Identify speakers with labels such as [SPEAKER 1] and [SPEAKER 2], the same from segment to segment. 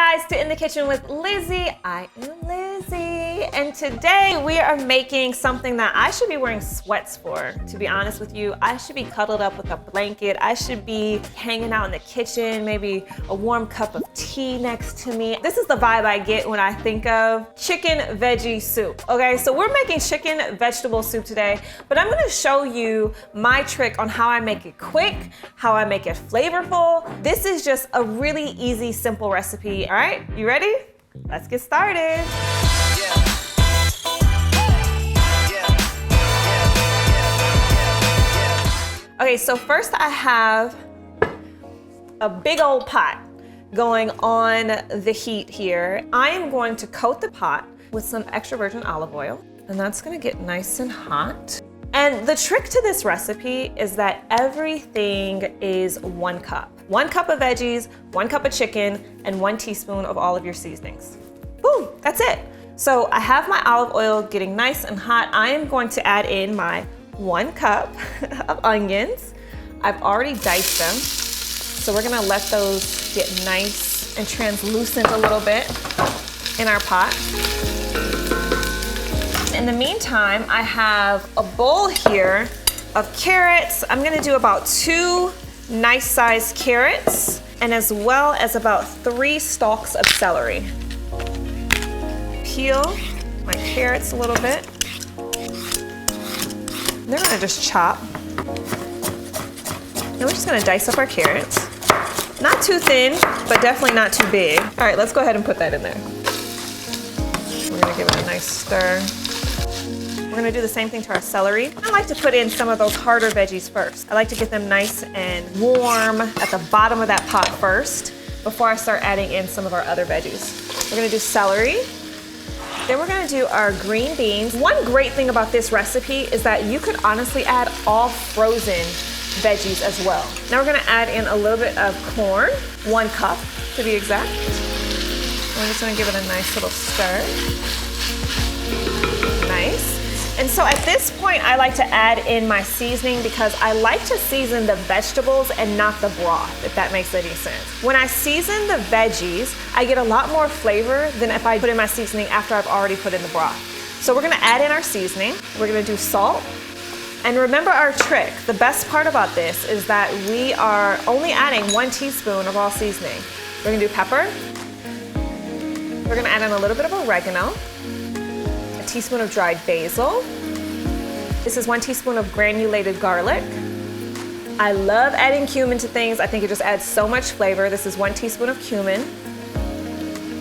[SPEAKER 1] guys to In the Kitchen with Lizzy. I am Lizzy, and today we are making something that I should be wearing sweats for. To be honest with you, I should be cuddled up with a blanket. I should be hanging out in the kitchen, maybe a warm cup of tea next to me. This is the vibe I get when I think of chicken veggie soup. Okay, so we're making chicken vegetable soup today, but I'm gonna show you my trick on how I make it quick, how I make it flavorful. This is just a really easy, simple recipe. All right, you ready? Let's get started. Okay, so first I have a big old pot going on the heat here. I am going to coat the pot with some extra virgin olive oil, and that's gonna get nice and hot. And the trick to this recipe is that everything is 1 cup. 1 cup of veggies, 1 cup of chicken, and 1 teaspoon of all of your seasonings. Boom, that's it. So I have my olive oil getting nice and hot. I am going to add in my 1 cup of onions. I've already diced them. So we're gonna let those get nice and translucent a little bit in our pot. In the meantime, I have a bowl here of carrots. I'm gonna do about 2 nice sized carrots, and as well as about 3 stalks of celery. Peel my carrots a little bit. They're gonna just chop. And we're just gonna dice up our carrots. Not too thin, but definitely not too big. All right, let's go ahead and put that in there. We're gonna give it a nice stir. We're gonna do the same thing to our celery. I like to put in some of those harder veggies first. I like to get them nice and warm at the bottom of that pot first before I start adding in some of our other veggies. We're gonna do celery. Then we're gonna do our green beans. One great thing about this recipe is that you could honestly add all frozen veggies as well. Now we're gonna add in a little bit of corn, 1 cup to be exact. We're just gonna give it a nice little stir. Nice. And so at this point, I like to add in my seasoning because I like to season the vegetables and not the broth, if that makes any sense. When I season the veggies, I get a lot more flavor than if I put in my seasoning after I've already put in the broth. So we're gonna add in our seasoning. We're gonna do salt. And remember our trick. The best part about this is that we are only adding 1 teaspoon of all seasoning. We're gonna do pepper. We're gonna add in a little bit of oregano. A teaspoon of dried basil. This is 1 teaspoon of granulated garlic. I love adding cumin to things. I think it just adds so much flavor. This is 1 teaspoon of cumin.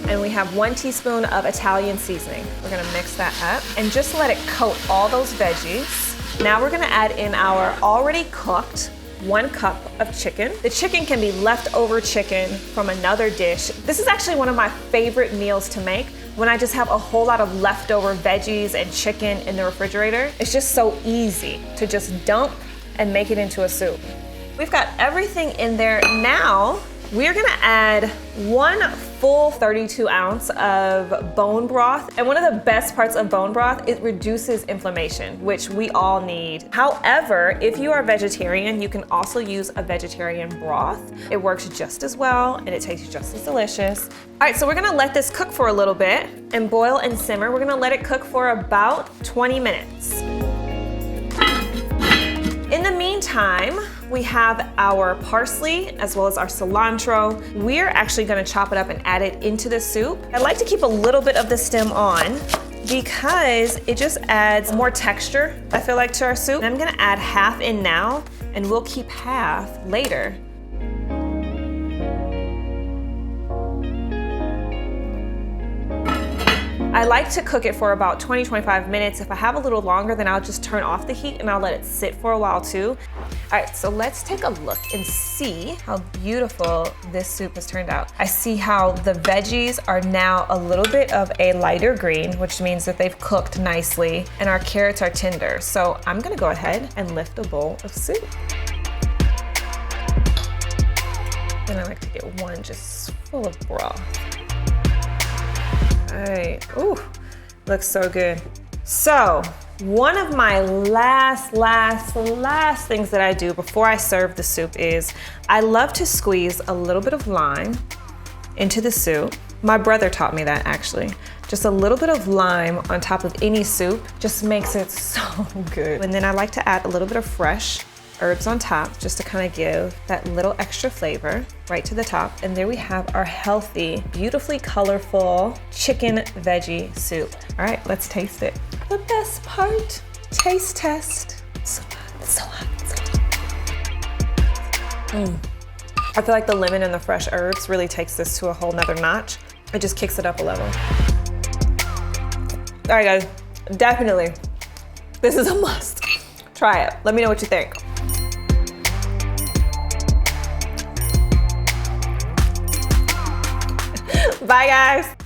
[SPEAKER 1] And we have 1 teaspoon of Italian seasoning. We're gonna mix that up and just let it coat all those veggies. Now we're gonna add in our already cooked 1 cup of chicken. The chicken can be leftover chicken from another dish. This is actually one of my favorite meals to make when I just have a whole lot of leftover veggies and chicken in the refrigerator. It's just so easy to just dump and make it into a soup. We've got everything in there. Now we're gonna add 1 full 32 ounce of bone broth. And one of the best parts of bone broth, it reduces inflammation, which we all need. However, if you are vegetarian, you can also use a vegetarian broth. It works just as well and it tastes just as delicious. All right, so we're gonna let this cook for a little bit and boil and simmer. We're gonna let it cook for about 20 minutes. In the meantime, we have our parsley as well as our cilantro. We're actually gonna chop it up and add it into the soup. I like to keep a little bit of the stem on because it just adds more texture, I feel like, to our soup. And I'm gonna add half in now and we'll keep half later. I like to cook it for about 20-25 minutes. If I have a little longer, then I'll just turn off the heat and I'll let it sit for a while too. All right, so let's take a look and see how beautiful this soup has turned out. I see how the veggies are now a little bit of a lighter green, which means that they've cooked nicely, and our carrots are tender. So I'm gonna go ahead and lift a bowl of soup. And I like to get 1 just full of broth. All right, ooh, looks so good. So one of my last things that I do before I serve the soup is I love to squeeze a little bit of lime into the soup. My brother taught me that actually. Just a little bit of lime on top of any soup just makes it so good. And then I like to add a little bit of fresh herbs on top just to kind of give that little extra flavor right to the top. And there we have our healthy, beautifully colorful chicken veggie soup. All right, let's taste it. The best part, taste test. So hot, so hot, so hot. I feel like the lemon and the fresh herbs really takes this to a whole nother notch. It just kicks it up a level. All right guys, definitely, this is a must. Try it, let me know what you think. Bye guys.